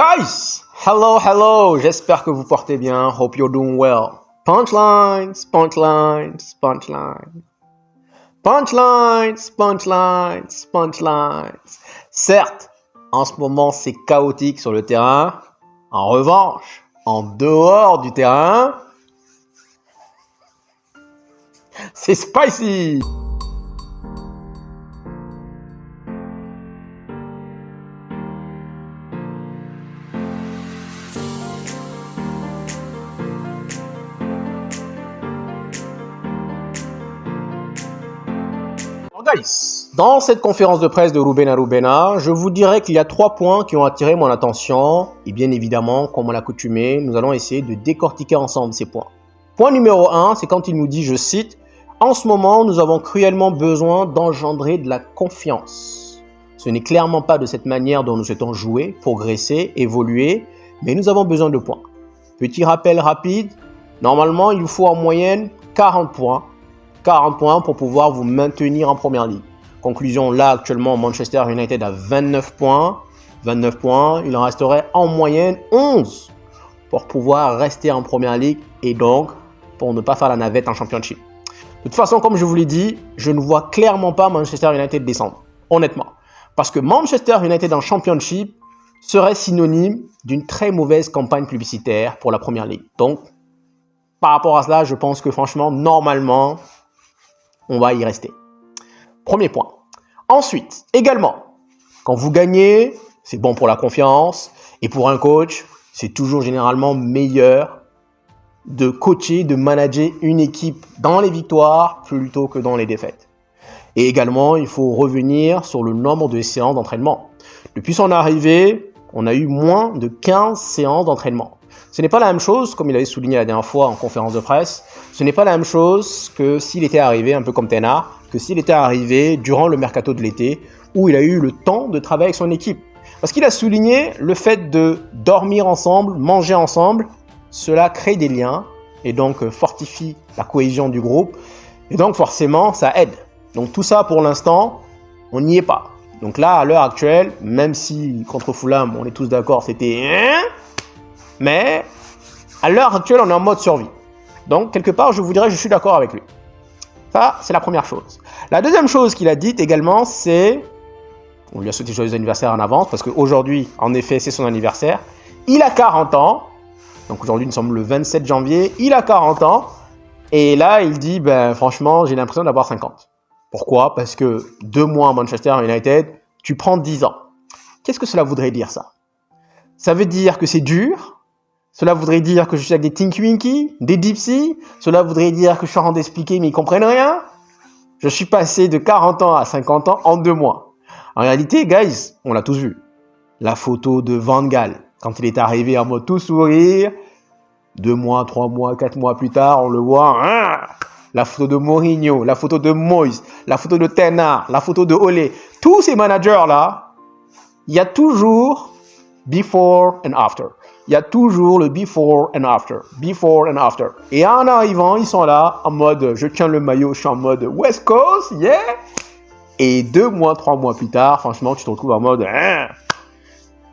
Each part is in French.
Guys, hello, j'espère que vous portez bien. Hope you're doing well. Punchlines. Certes, en ce moment c'est chaotique sur le terrain. En revanche, en dehors du terrain, c'est spicy. Guys, dans cette conférence de presse de Rubena, je vous dirais qu'il y a 3 points qui ont attiré mon attention. Et bien évidemment, comme à l'accoutumée, nous allons essayer de décortiquer ensemble ces points. Point numéro 1, c'est quand il nous dit, je cite, « En ce moment, nous avons cruellement besoin d'engendrer de la confiance. Ce n'est clairement pas de cette manière dont nous souhaitons jouer, progresser, évoluer, mais nous avons besoin de points. » Petit rappel rapide, normalement, il vous faut en moyenne 40 points. 40 points pour pouvoir vous maintenir en première ligue. Conclusion, là actuellement Manchester United a 29 points. 29 points, il en resterait en moyenne 11 pour pouvoir rester en première ligue et donc pour ne pas faire la navette en championship. De toute façon, comme je vous l'ai dit, je ne vois clairement pas Manchester United descendre, honnêtement. Parce que Manchester United en championship serait synonyme d'une très mauvaise campagne publicitaire pour la première ligue. Donc, par rapport à cela, je pense que franchement, normalement, on va y rester. Premier point. Ensuite, également, quand vous gagnez, c'est bon pour la confiance. Et pour un coach, c'est toujours généralement meilleur de coacher, de manager une équipe dans les victoires plutôt que dans les défaites. Et également, il faut revenir sur le nombre de séances d'entraînement. Depuis son arrivée, on a eu moins de 15 séances d'entraînement. Ce n'est pas la même chose, comme il avait souligné la dernière fois en conférence de presse, ce n'est pas la même chose que s'il était arrivé, un peu comme Ten Hag, que s'il était arrivé durant le mercato de l'été, où il a eu le temps de travailler avec son équipe. Parce qu'il a souligné le fait de dormir ensemble, manger ensemble, cela crée des liens et donc fortifie la cohésion du groupe. Et donc forcément, ça aide. Donc tout ça, pour l'instant, on n'y est pas. Donc là, à l'heure actuelle, même si contre Fulham, on est tous d'accord, c'était... Mais à l'heure actuelle, on est en mode survie. Donc, quelque part, je vous dirais, je suis d'accord avec lui. Ça, c'est la première chose. La deuxième chose qu'il a dite également, c'est... On lui a souhaité joyeux anniversaire en avance, parce qu'aujourd'hui, en effet, c'est son anniversaire. Il a 40 ans. Donc aujourd'hui, nous sommes le 27 janvier. Il a 40 ans. Et là, il dit, franchement, j'ai l'impression d'avoir 50. Pourquoi ? Parce que 2 mois à Manchester United, tu prends 10 ans. Qu'est-ce que cela voudrait dire, ça ? Ça veut dire que c'est dur. Cela voudrait dire que je suis avec des Tinky Winky, des Dipsy. Cela voudrait dire que je suis en train d'expliquer mais ils comprennent rien. Je suis passé de 40 ans à 50 ans en 2 mois. En réalité, guys, on l'a tous vu. La photo de Van Gaal, quand il est arrivé en mode tout sourire. 2 mois, 3 mois, 4 mois plus tard, on le voit. La photo de Mourinho, la photo de Moyes, la photo de Ten Hag, la photo de Ole. Tous ces managers-là, il y a toujours before and after. Il y a toujours le before and after. Before and after. Et en arrivant, ils sont là en mode je tiens le maillot, je suis en mode West Coast, yeah. Et 2 mois, 3 mois plus tard, franchement, tu te retrouves en mode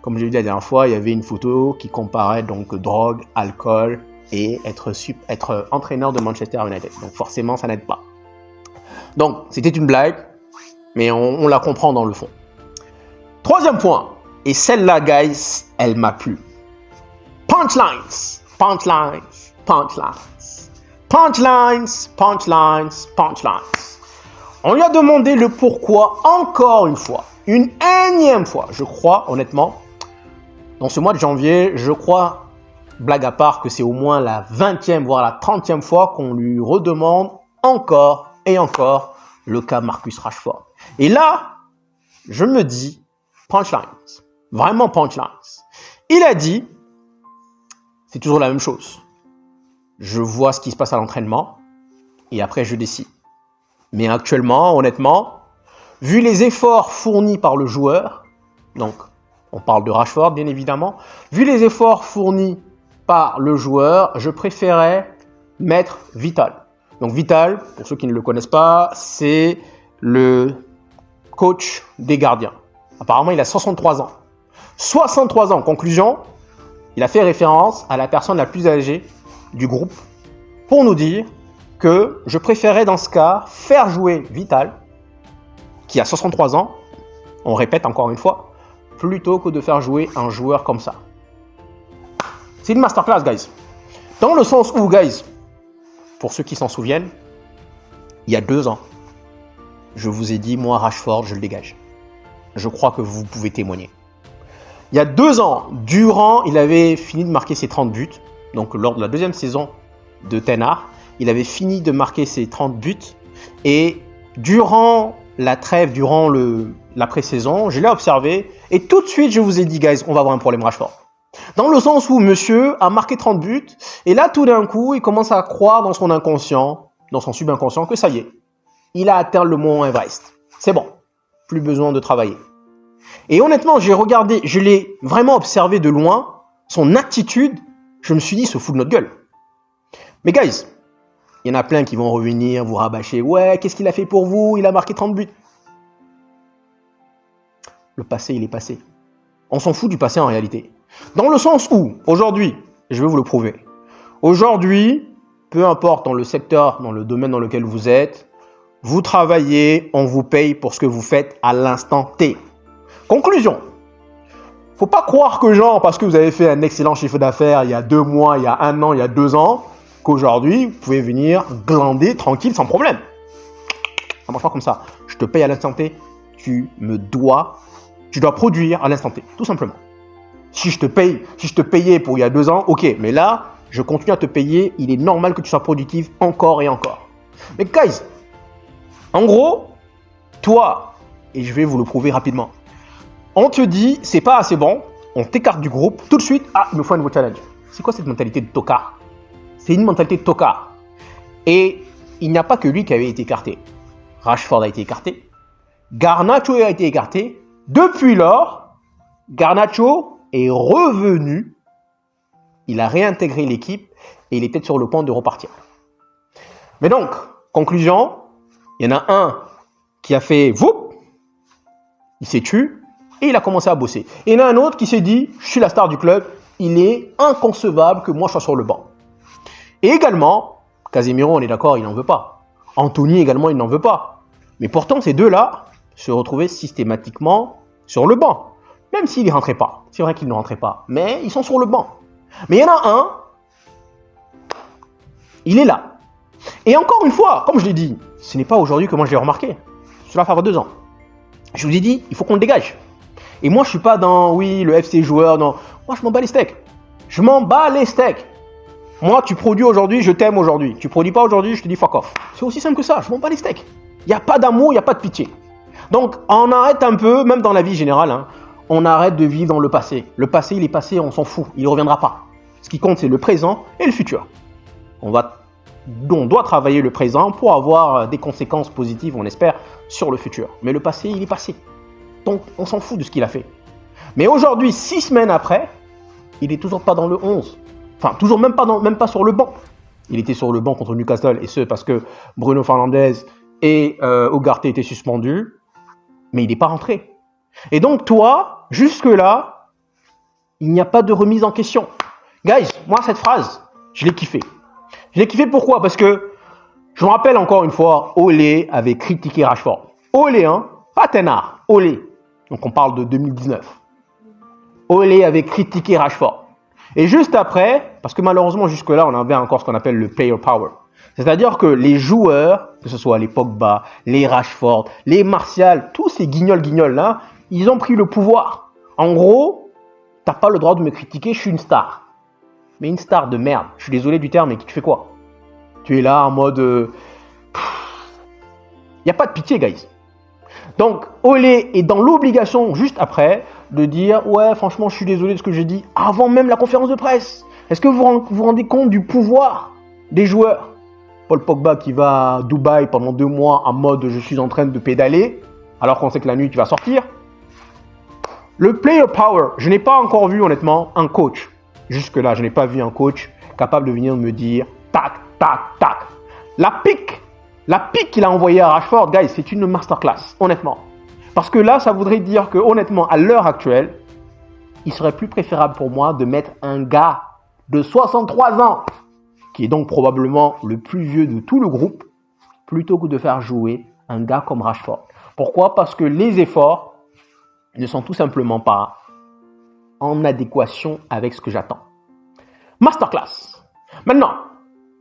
Comme je l'ai dit la dernière fois, il y avait une photo qui comparait donc drogue, alcool et être entraîneur de Manchester United. Donc forcément, ça n'aide pas. Donc, c'était une blague, mais on la comprend dans le fond. Troisième point, et celle-là, guys, elle m'a plu. Punchlines. On lui a demandé le pourquoi encore une fois, une énième fois. Je crois, honnêtement, dans ce mois de janvier, je crois, blague à part, que c'est au moins la 20e, voire la 30e fois qu'on lui redemande encore et encore le cas Marcus Rashford. Et là, je me dis, punchlines. Vraiment punchlines. Il a dit, c'est toujours la même chose. Je vois ce qui se passe à l'entraînement et après je décide. Mais actuellement, honnêtement, vu les efforts fournis par le joueur, donc on parle de Rashford bien évidemment, vu les efforts fournis par le joueur, je préférais mettre Vital. Donc Vital, pour ceux qui ne le connaissent pas, c'est le coach des gardiens. Apparemment, il a 63 ans. 63 ans. Conclusion, il a fait référence à la personne la plus âgée du groupe pour nous dire que je préférais dans ce cas faire jouer Vital, qui a 63 ans, on répète encore une fois, plutôt que de faire jouer un joueur comme ça. C'est une masterclass, guys. Dans le sens où, guys, pour ceux qui s'en souviennent, il y a 2 ans, je vous ai dit, moi, Rashford, je le dégage. Je crois que vous pouvez témoigner. Il y a 2 ans, durant, il avait fini de marquer ses 30 buts. Donc, lors de la deuxième saison de Ten Hag, il avait fini de marquer ses 30 buts. Et durant la trêve, durant la pré-saison, je l'ai observé. Et tout de suite, je vous ai dit, guys, on va avoir un problème Rashford. Dans le sens où monsieur a marqué 30 buts. Et là, tout d'un coup, il commence à croire dans son inconscient, dans son subconscient, que ça y est, il a atteint le mont Everest. C'est bon, plus besoin de travailler. Et honnêtement, j'ai regardé, je l'ai vraiment observé de loin, son attitude, je me suis dit, il se fout de notre gueule. Mais guys, il y en a plein qui vont revenir, vous rabâcher, ouais, qu'est-ce qu'il a fait pour vous? Il a marqué 30 buts. Le passé, il est passé. On s'en fout du passé en réalité. Dans le sens où, aujourd'hui, je vais vous le prouver, aujourd'hui, peu importe dans le secteur, dans le domaine dans lequel vous êtes, vous travaillez, on vous paye pour ce que vous faites à l'instant T. Conclusion. Faut pas croire que genre, parce que vous avez fait un excellent chiffre d'affaires il y a 2 mois, il y a 1 an, il y a 2 ans, qu'aujourd'hui, vous pouvez venir glander tranquille sans problème. Ça marche pas comme ça. Je te paye à l'instant T, tu dois produire à l'instant T, tout simplement. Si je te payais pour il y a 2 ans, ok, mais là, je continue à te payer, il est normal que tu sois productif encore et encore. Mais guys, en gros, toi, et je vais vous le prouver rapidement, on te dit, c'est pas assez bon, on t'écarte du groupe, tout de suite, ah, il me faut un nouveau challenge. C'est quoi cette mentalité de tocard? C'est une mentalité de tocard. Et il n'y a pas que lui qui avait été écarté. Rashford a été écarté, Garnacho a été écarté. Depuis lors, Garnacho est revenu, il a réintégré l'équipe et il est peut-être sur le point de repartir. Mais donc, conclusion, il y en a un qui a fait whoop, il s'est tué et il a commencé à bosser. Et il y en a un autre qui s'est dit, je suis la star du club, il est inconcevable que moi je sois sur le banc. Et également, Casemiro, on est d'accord, il n'en veut pas. Anthony également, il n'en veut pas. Mais pourtant, ces deux-là se retrouvaient systématiquement sur le banc. Même s'ils ne rentraient pas. C'est vrai qu'ils ne rentraient pas. Mais ils sont sur le banc. Mais il y en a un, il est là. Et encore une fois, comme je l'ai dit, ce n'est pas aujourd'hui que moi je l'ai remarqué. Cela fait 2 ans. Je vous ai dit, il faut qu'on le dégage. Et moi, je ne suis pas dans, oui, le FC joueur, non. Moi, je m'en bats les steaks. Je m'en bats les steaks. Moi, tu produis aujourd'hui, je t'aime aujourd'hui. Tu produis pas aujourd'hui, je te dis fuck off. C'est aussi simple que ça, je m'en bats les steaks. Il n'y a pas d'amour, il n'y a pas de pitié. Donc, on arrête un peu, même dans la vie générale, hein, on arrête de vivre dans le passé. Le passé, il est passé, on s'en fout, il ne reviendra pas. Ce qui compte, c'est le présent et le futur. On doit travailler le présent pour avoir des conséquences positives, on espère, sur le futur. Mais le passé, il est passé. Donc, on s'en fout de ce qu'il a fait. Mais aujourd'hui, 6 semaines après, il n'est toujours pas dans le 11. Enfin, toujours même pas sur le banc. Il était sur le banc contre Newcastle, et ce parce que Bruno Fernandes et Ugarte étaient suspendus, mais il n'est pas rentré. Et donc, toi, jusque-là, il n'y a pas de remise en question. Guys, moi, cette phrase, je l'ai kiffée. Je l'ai kiffée pourquoi? Parce que, je me rappelle encore une fois, Ole avait critiqué Rashford. Ole, hein, pas Ten Hag, Ole. Donc, on parle de 2019. Ole avait critiqué Rashford. Et juste après, parce que malheureusement, jusque-là, on avait encore ce qu'on appelle le player power. C'est-à-dire que les joueurs, que ce soit les Pogba, les Rashford, les Martial, tous ces guignols-là, ils ont pris le pouvoir. En gros, t'as pas le droit de me critiquer, je suis une star. Mais une star de merde. Je suis désolé du terme, mais tu fais quoi? Tu es là en mode... y a pas de pitié, guys. Donc, Ole est dans l'obligation, juste après, de dire « Ouais, franchement, je suis désolé de ce que j'ai dit » avant même la conférence de presse. Est-ce que vous vous rendez compte du pouvoir des joueurs? Paul Pogba qui va à Dubaï pendant 2 mois en mode « Je suis en train de pédaler » alors qu'on sait que la nuit, tu vas sortir. Le player power, je n'ai pas encore vu, honnêtement, un coach. Jusque-là, je n'ai pas vu un coach capable de venir me dire « Tac, tac, tac ». La pique qu'il a envoyée à Rashford, guys, c'est une masterclass, honnêtement. Parce que là, ça voudrait dire que, honnêtement, à l'heure actuelle, il serait plus préférable pour moi de mettre un gars de 63 ans, qui est donc probablement le plus vieux de tout le groupe, plutôt que de faire jouer un gars comme Rashford. Pourquoi ? Parce que les efforts ne sont tout simplement pas en adéquation avec ce que j'attends. Masterclass. Maintenant,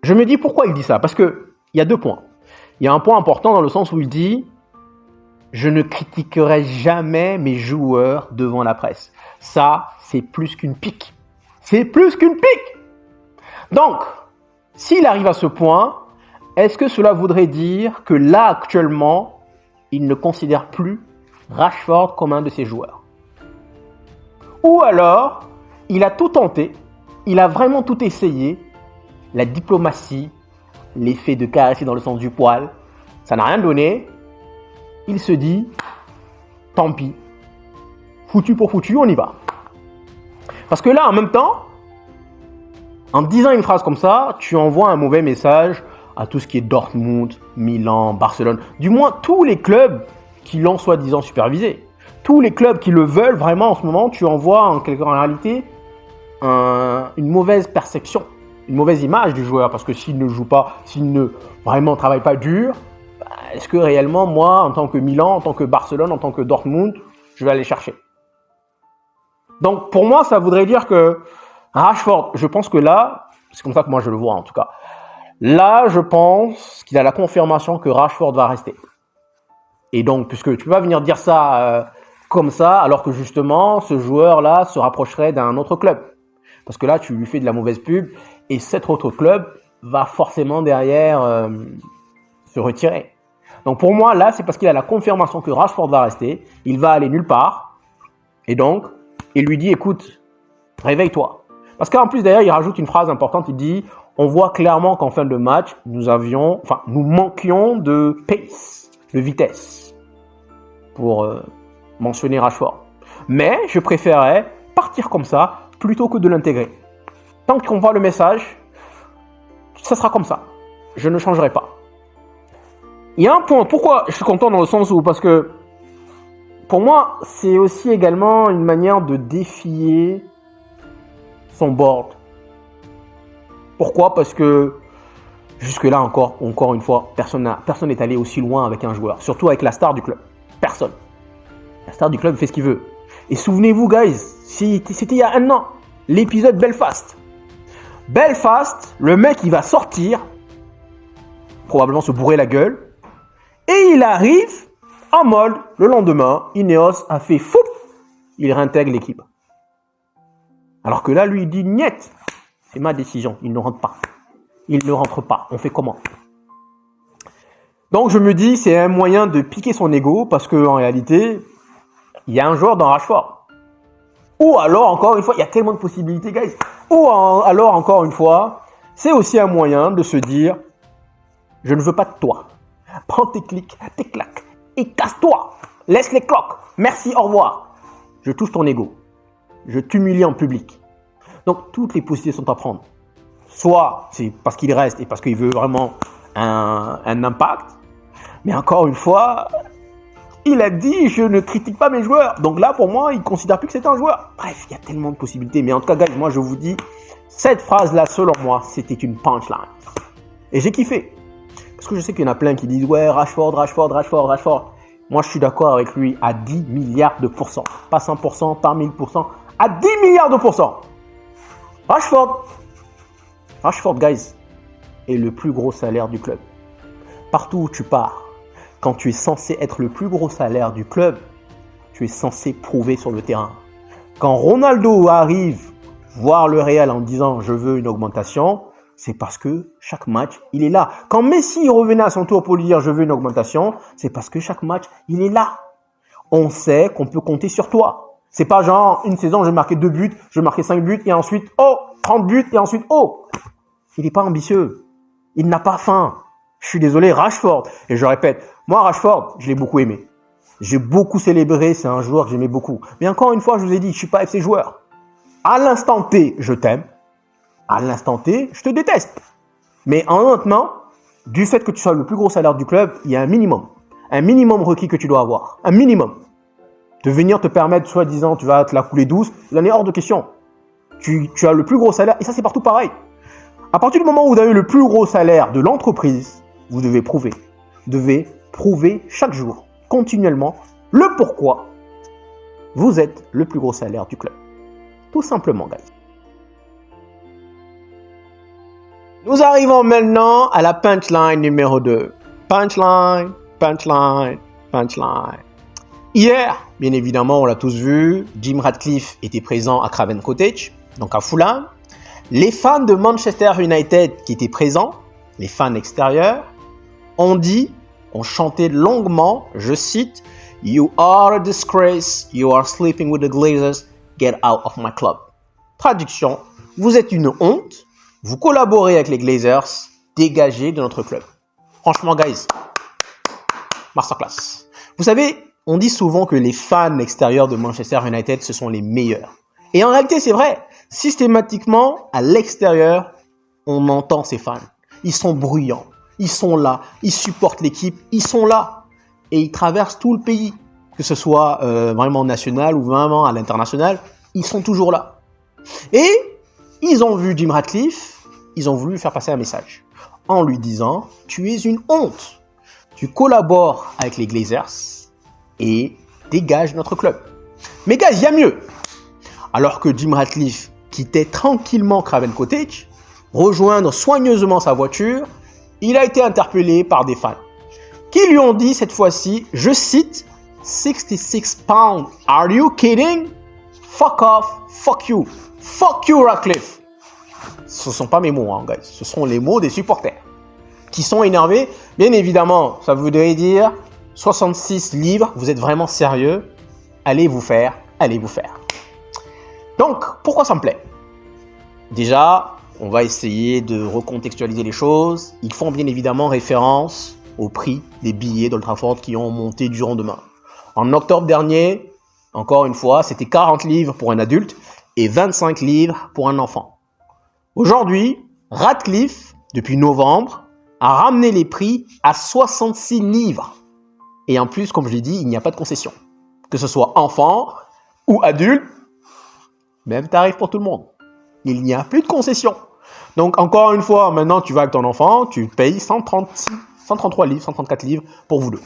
je me dis pourquoi il dit ça ? Parce qu'il y a 2 points. Il y a un point important dans le sens où il dit « Je ne critiquerai jamais mes joueurs devant la presse. » Ça, c'est plus qu'une pique. C'est plus qu'une pique. Donc, s'il arrive à ce point, est-ce que cela voudrait dire que là, actuellement, il ne considère plus Rashford comme un de ses joueurs ? Ou alors, il a tout tenté, il a vraiment tout essayé, la diplomatie, l'effet de caresser dans le sens du poil, ça n'a rien donné. Il se dit, tant pis, foutu pour foutu, on y va. Parce que là, en même temps, en disant une phrase comme ça, tu envoies un mauvais message à tout ce qui est Dortmund, Milan, Barcelone, du moins tous les clubs qui l'ont soi-disant supervisé. Tous les clubs qui le veulent vraiment en ce moment, tu envoies en réalité une mauvaise perception, une mauvaise image du joueur. Parce que s'il ne joue pas, s'il ne vraiment travaille pas dur, est-ce que réellement, moi, en tant que Milan, en tant que Barcelone, en tant que Dortmund, je vais aller chercher ? Donc pour moi, ça voudrait dire que Rashford, je pense que là, c'est comme ça que moi je le vois en tout cas, là je pense qu'il a la confirmation que Rashford va rester. Et donc, puisque tu peux pas venir dire ça comme ça, alors que justement, ce joueur-là se rapprocherait d'un autre club. Parce que là, tu lui fais de la mauvaise pub, et cet autre club va forcément derrière se retirer. Donc pour moi, là, c'est parce qu'il a la confirmation que Rashford va rester, il va aller nulle part, et donc, il lui dit, écoute, réveille-toi. Parce qu'en plus, d'ailleurs, il rajoute une phrase importante, il dit, on voit clairement qu'en fin de match, nous manquions de pace, de vitesse, pour mentionner Rashford. Mais je préférais partir comme ça, plutôt que de l'intégrer. Tant qu'on voit le message, ça sera comme ça. Je ne changerai pas. Il y a un point, pourquoi je suis content dans le sens où, parce que, pour moi, c'est aussi également une manière de défier son board. Pourquoi ? Parce que jusque-là encore une fois, personne n'est allé aussi loin avec un joueur, surtout avec la star du club. Personne. La star du club fait ce qu'il veut. Et souvenez-vous, guys, c'était il y a 1 an, l'épisode Belfast. Belfast, le mec, il va sortir, probablement se bourrer la gueule, et il arrive en mode, le lendemain, Ineos a fait fou, il réintègre l'équipe. Alors que là, lui, il dit, niet, c'est ma décision, il ne rentre pas. Il ne rentre pas, on fait comment ? Donc je me dis, c'est un moyen de piquer son ego, parce qu'en réalité, il y a un joueur dans Rashford. Ou alors, encore une fois, il y a tellement de possibilités, guys. Alors, encore une fois, c'est aussi un moyen de se dire, je ne veux pas de toi. Prends tes clics, tes claques, et casse-toi. Laisse les cloques. Merci, au revoir. Je touche ton ego. Je t'humilie en public. Donc, toutes les possibilités sont à prendre. Soit c'est parce qu'il reste et parce qu'il veut vraiment un impact. Mais encore une fois, il a dit, je ne critique pas mes joueurs. Donc là, pour moi, il ne considère plus que c'est un joueur. Bref, il y a tellement de possibilités. Mais en tout cas, guys, moi, je vous dis, cette phrase-là, selon moi, c'était une punchline. Et j'ai kiffé. Parce que je sais qu'il y en a plein qui disent, ouais, Rashford. Moi, je suis d'accord avec lui à 10 milliards de pourcents. Pas 100%, pas 1000%, à 10 milliards de pourcents. Rashford, guys, est le plus gros salaire du club. Partout où tu pars, quand tu es censé être le plus gros salaire du club, tu es censé prouver sur le terrain. Quand Ronaldo arrive voir le Real en disant « je veux une augmentation », c'est parce que chaque match, il est là. Quand Messi revenait à son tour pour lui dire « je veux une augmentation », c'est parce que chaque match, il est là. On sait qu'on peut compter sur toi. C'est pas genre une saison, je vais marquer 2 buts, je vais marquer 5 buts et ensuite, 30 buts et ensuite, Il n'est pas ambitieux. Il n'a pas faim. Je suis désolé, Rashford. Et je répète, moi, Rashford, je l'ai beaucoup aimé. J'ai beaucoup célébré, c'est un joueur que j'aimais beaucoup. Mais encore une fois, je vous ai dit, je ne suis pas FC joueur. À l'instant T, je t'aime. À l'instant T, je te déteste. Mais en maintenant, du fait que tu sois le plus gros salaire du club, il y a un minimum requis que tu dois avoir. Un minimum. de venir te permettre, soi-disant, tu vas te la couler douce, il en est hors de question. Tu as le plus gros salaire, et ça c'est partout pareil. À partir du moment où vous avez le plus gros salaire de l'entreprise, vous devez prouver. Vous devez prouver chaque jour, continuellement, le pourquoi vous êtes le plus gros salaire du club. Tout simplement, guys. Nous arrivons maintenant à la punchline numéro 2. Punchline, punchline, punchline. Hier, bien évidemment, on l'a tous vu, Jim Ratcliffe était présent à Craven Cottage, donc à Fulham. Les fans de Manchester United qui étaient présents, les fans extérieurs, ont chanté longuement, je cite, « You are a disgrace, you are sleeping with the Glazers, get out of my club ». Traduction, vous êtes une honte, vous collaborez avec les Glazers, dégagez de notre club. Franchement, guys, masterclass. Vous savez, on dit souvent que les fans extérieurs de Manchester United, ce sont les meilleurs. Et en réalité, c'est vrai. Systématiquement, à l'extérieur, on entend ces fans. Ils sont bruyants. Ils sont là. Ils supportent l'équipe. Ils sont là. Et ils traversent tout le pays. Que ce soit vraiment national ou vraiment à l'international, ils sont toujours là. Et ils ont vu Jim Ratcliffe. Ils ont voulu lui faire passer un message. En lui disant, tu es une honte. Tu collabores avec les Glazers et dégage notre club. Mais gars, il y a mieux. Alors que Jim Ratcliffe quittait tranquillement Craven Cottage, rejoindre soigneusement sa voiture, il a été interpellé par des fans qui lui ont dit cette fois-ci, je cite, « 66 pounds, are you kidding? Fuck off, fuck you Ratcliffe ». Ce ne sont pas mes mots, hein, guys. Ce sont les mots des supporters qui sont énervés. Bien évidemment, ça voudrait dire 66 livres, vous êtes vraiment sérieux, allez vous faire. Donc, pourquoi ça me plaît? Déjà, on va essayer de recontextualiser les choses. Ils font bien évidemment référence au prix des billets d'Old Trafford qui ont monté du jour au lendemain. En octobre dernier, encore une fois, c'était 40 livres pour un adulte et 25 livres pour un enfant. Aujourd'hui, Ratcliffe, depuis novembre, a ramené les prix à 66 livres. Et en plus, comme je l'ai dit, il n'y a pas de concession. Que ce soit enfant ou adulte, même tarif pour tout le monde. Il n'y a plus de concession. Donc, encore une fois, maintenant, tu vas avec ton enfant, tu payes 133 livres, 134 livres pour vous deux.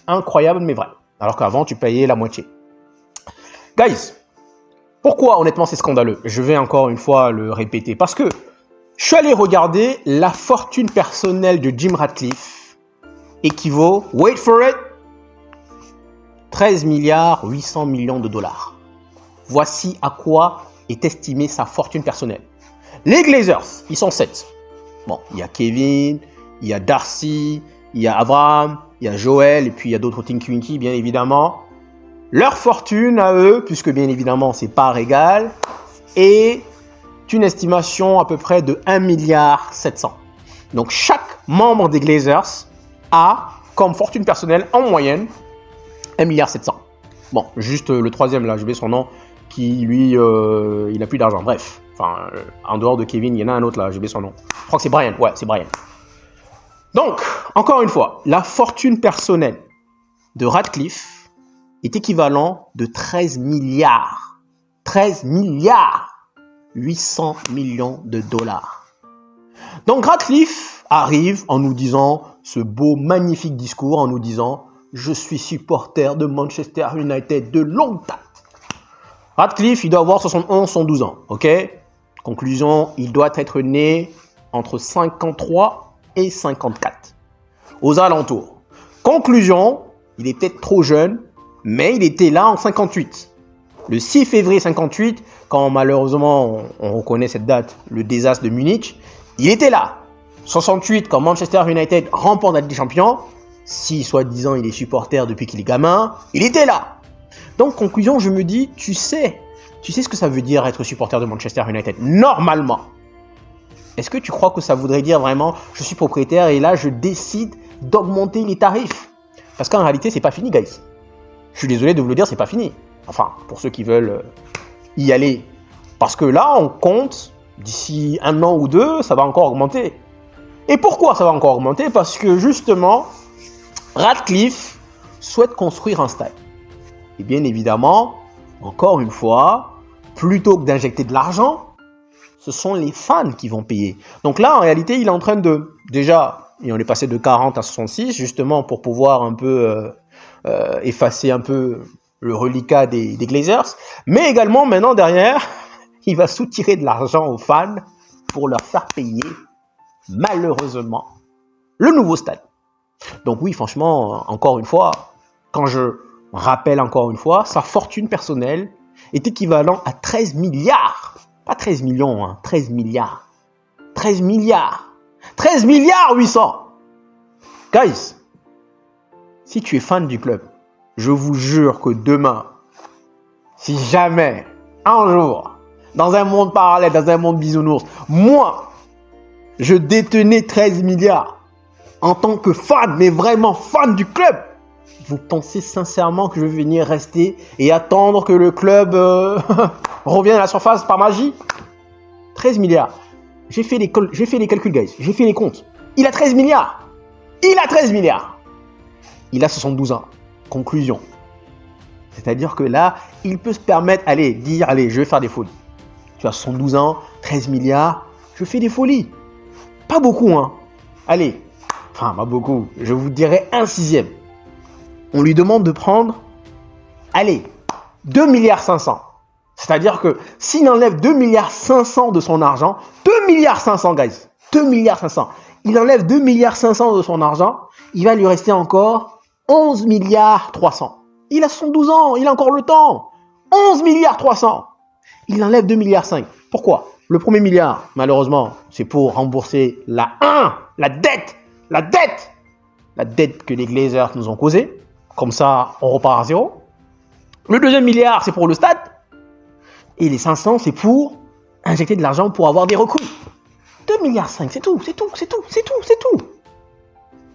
Incroyable, mais vrai. Alors qu'avant, tu payais la moitié. Guys, pourquoi, honnêtement, c'est scandaleux? Je vais encore une fois le répéter. Parce que je suis allé regarder la fortune personnelle de Jim Ratcliffe équivaut, wait for it, 13 milliards 800 millions de dollars. Voici à quoi est estimée sa fortune personnelle. Les Glazers, ils sont 7. Bon, il y a Kevin, il y a Darcy, il y a Abraham, il y a Joel, et puis il y a d'autres Tinky Winky, bien évidemment. Leur fortune à eux, puisque bien évidemment c'est part égale, est une estimation à peu près de 1 milliard 700. Donc chaque membre des Glazers a comme fortune personnelle en moyenne 1 milliard 700. Bon, juste le troisième là, j'ai oublié son nom, qui lui, il n'a plus d'argent. Bref, enfin, en dehors de Kevin, il y en a un autre là, j'ai oublié son nom. Je crois que c'est Brian, ouais, c'est Brian. Donc, encore une fois, la fortune personnelle de Ratcliffe est équivalent de 13 milliards 800 millions de dollars. Donc Ratcliffe arrive en nous disant ce beau, magnifique discours, en nous disant « Je suis supporter de Manchester United de longue date ». Ratcliffe, il doit avoir 71, 72 ans, ok? Conclusion, il doit être né entre 53 et 54, aux alentours. Conclusion, il est peut-être trop jeune, mais il était là en 58. Le 6 février 58, quand malheureusement on reconnaît cette date, le désastre de Munich, il était là. 68, quand Manchester United remporte la Ligue des Champions, si soi-disant il est supporter depuis qu'il est gamin, il était là. Donc conclusion, je me dis, tu sais ce que ça veut dire être supporter de Manchester United, normalement. Est-ce que tu crois que ça voudrait dire vraiment, je suis propriétaire et là je décide d'augmenter les tarifs? Parce qu'en réalité, c'est pas fini, guys. Je suis désolé de vous le dire, c'est pas fini. Enfin, pour ceux qui veulent y aller. Parce que là, on compte, d'ici 1 an ou 2, ça va encore augmenter. Et pourquoi ça va encore augmenter? Parce que justement, Ratcliffe souhaite construire un stade. Et bien évidemment, encore une fois, plutôt que d'injecter de l'argent, ce sont les fans qui vont payer. Donc là, en réalité, il est en train de... Déjà, on est passé de 40 à 66, justement pour pouvoir un peu effacer un peu le reliquat des Glazers. Mais également, maintenant, derrière, il va soutirer de l'argent aux fans pour leur faire payer, malheureusement, le nouveau stade. Donc oui, franchement, encore une fois, quand je rappelle encore une fois, sa fortune personnelle est équivalent à 13 milliards. Pas 13 millions, hein, 13 milliards. 13 milliards. 13 milliards 800. Guys, si tu es fan du club, je vous jure que demain, si jamais, un jour, dans un monde parallèle, dans un monde bisounours, moi, je détenais 13 milliards en tant que fan, mais vraiment fan du club, vous pensez sincèrement que je vais venir rester et attendre que le club revienne à la surface par magie? 13 milliards. J'ai fait les calculs, guys. J'ai fait les comptes. Il a 13 milliards. Il a 13 milliards. Il a 72 ans. Conclusion. C'est-à-dire que là, il peut se permettre, dire, je vais faire des folies. Tu as 72 ans, 13 milliards, je fais des folies. Pas beaucoup, hein. Allez, enfin, pas beaucoup. Je vous dirais un sixième. On lui demande de prendre, 2 milliards 500. C'est-à-dire que s'il enlève 2 milliards 500 de son argent, 2 milliards 500, guys, 2 milliards 500, il enlève 2 milliards 500 de son argent, il va lui rester encore 11 milliards 300. Il a 72 ans, il a encore le temps. 11 milliards 300. Il enlève 2 milliards 5. Pourquoi? Le premier milliard, malheureusement, c'est pour rembourser la dette que les Glazers nous ont causée. Comme ça, on repart à zéro. Le deuxième milliard, c'est pour le stade. Et les 500, c'est pour injecter de l'argent pour avoir des recrues. 2 milliards 5, c'est tout.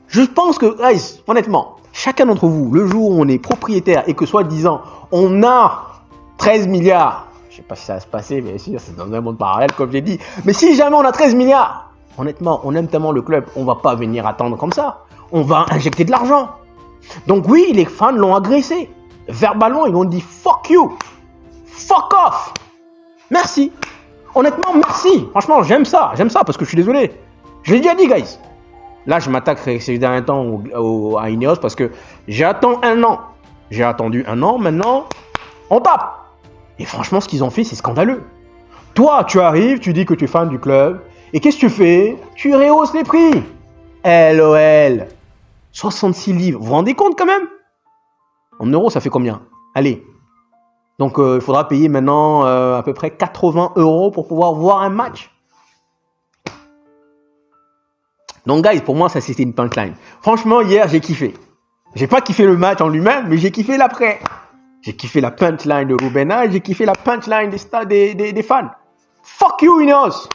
Je pense que, guys, honnêtement, chacun d'entre vous, le jour où on est propriétaire et que soi-disant, on a 13 milliards, je sais pas si ça va se passer, bien sûr, c'est dans un monde parallèle, comme j'ai dit, mais si jamais on a 13 milliards, honnêtement, on aime tellement le club, on va pas venir attendre comme ça. On va injecter de l'argent. Donc oui, les fans l'ont agressé. Verbalement, ils ont dit « fuck you »,« fuck off ». Merci. Honnêtement, merci. Franchement, j'aime ça parce que je suis désolé. Je l'ai déjà dit, guys. Là, je m'attaque ces derniers temps à Ineos parce que j'attends un an. J'ai attendu un an, maintenant, on tape. Et franchement, ce qu'ils ont fait, c'est scandaleux. Toi, tu arrives, tu dis que tu es fan du club, et qu'est-ce que tu fais? Tu rehausses les prix. LOL. 66 livres. Vous vous rendez compte quand même? En euros, ça fait combien? Allez. Donc, il faudra payer maintenant à peu près 80 € pour pouvoir voir un match. Donc, guys, pour moi, ça, c'était une punchline. Franchement, hier, j'ai kiffé. J'ai pas kiffé le match en lui-même, mais j'ai kiffé l'après. J'ai kiffé la punchline de Rubena et j'ai kiffé la punchline des fans. Fuck you, Ineos.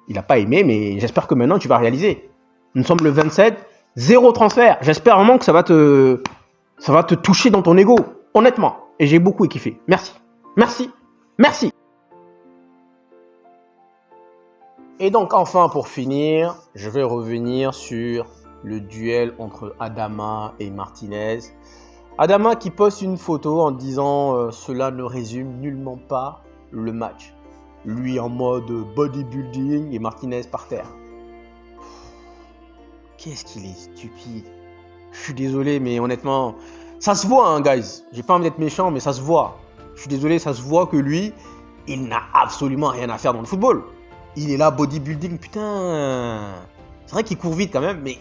Il n'a pas aimé, mais j'espère que maintenant, tu vas réaliser. Nous sommes le 27, 0 transfert. J'espère vraiment que ça va te toucher dans ton ego. Honnêtement. Et j'ai beaucoup kiffé. Merci. Merci. Merci. Et donc, enfin, pour finir, je vais revenir sur le duel entre Adama et Martinez. Adama qui poste une photo en disant cela ne résume nullement pas le match. Lui en mode bodybuilding et Martinez par terre. Qu'est-ce qu'il est stupide. Je suis désolé, mais honnêtement, ça se voit, hein, guys. J'ai pas envie d'être méchant, mais ça se voit. Je suis désolé, ça se voit que lui, il n'a absolument rien à faire dans le football. Il est là, bodybuilding, putain. C'est vrai qu'il court vite quand même, mais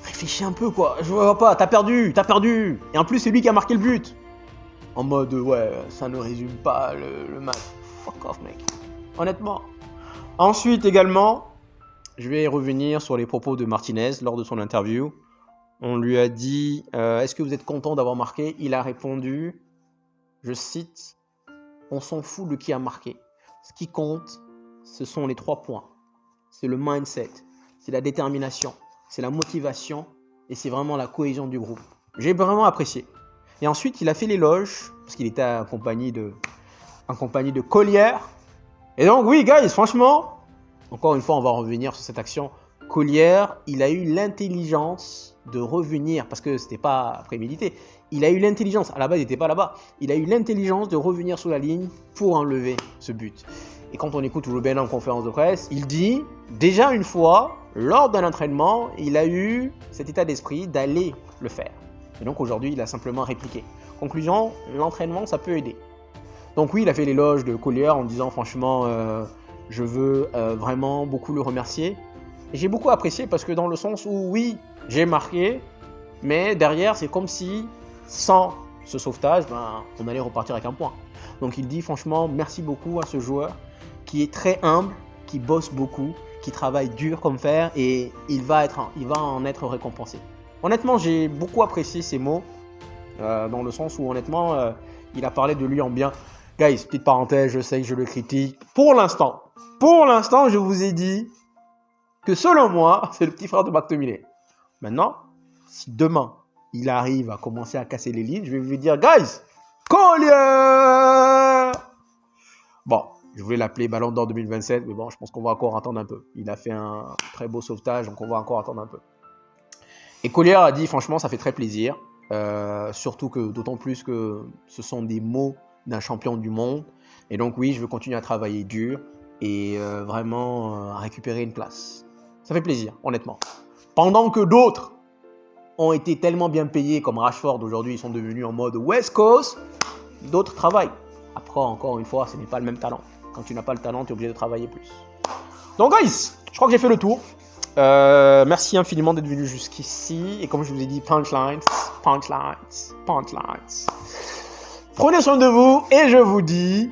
réfléchis un peu, quoi. Je vois pas, t'as perdu. Et en plus, c'est lui qui a marqué le but. En mode, ouais, ça ne résume pas le match. Fuck off, mec. Honnêtement. Ensuite, également, je vais revenir sur les propos de Martinez lors de son interview. On lui a dit « Est-ce que vous êtes content d'avoir marqué ?» Il a répondu, je cite, « On s'en fout de qui a marqué. Ce qui compte, ce sont les 3 points. C'est le mindset, c'est la détermination, c'est la motivation et c'est vraiment la cohésion du groupe. » J'ai vraiment apprécié. Et ensuite, il a fait l'éloge parce qu'il était en compagnie de Collier. Et donc, oui, guys, franchement, encore une fois, on va revenir sur cette action. Collier, il a eu l'intelligence de revenir, parce que c'était pas prémédité, il a eu l'intelligence, à la base il n'était pas là-bas, il a eu l'intelligence de revenir sur la ligne pour enlever ce but. Et quand on écoute Ruben en conférence de presse, il dit, déjà une fois, lors d'un entraînement, il a eu cet état d'esprit d'aller le faire. Et donc aujourd'hui, il a simplement répliqué. Conclusion, l'entraînement, ça peut aider. Donc oui, il a fait l'éloge de Collier en disant franchement, je veux vraiment beaucoup le remercier. Et j'ai beaucoup apprécié parce que dans le sens où oui, j'ai marqué, mais derrière, c'est comme si sans ce sauvetage, on allait repartir avec un point. Donc il dit franchement, merci beaucoup à ce joueur qui est très humble, qui bosse beaucoup, qui travaille dur comme fer et il va en être récompensé. Honnêtement, j'ai beaucoup apprécié ces mots, dans le sens où honnêtement, il a parlé de lui en bien. Guys, petite parenthèse, je sais que je le critique. Pour l'instant, je vous ai dit que selon moi, c'est le petit frère de McTominay. Maintenant, si demain, il arrive à commencer à casser les lignes, je vais lui dire, guys, Collier! Bon, je voulais l'appeler Ballon d'Or 2027, mais bon, je pense qu'on va encore attendre un peu. Il a fait un très beau sauvetage, donc on va encore attendre un peu. Et Collier a dit, franchement, ça fait très plaisir. Surtout que, d'autant plus que ce sont des mots d'un champion du monde. Et donc oui, je veux continuer à travailler dur et vraiment récupérer une place. Ça fait plaisir, honnêtement. Pendant que d'autres ont été tellement bien payés, comme Rashford, aujourd'hui, ils sont devenus en mode West Coast, d'autres travaillent. Après, encore une fois, ce n'est pas le même talent. Quand tu n'as pas le talent, tu es obligé de travailler plus. Donc, guys, je crois que j'ai fait le tour. Merci infiniment d'être venu jusqu'ici. Et comme je vous ai dit, punchlines. Prenez soin de vous et je vous dis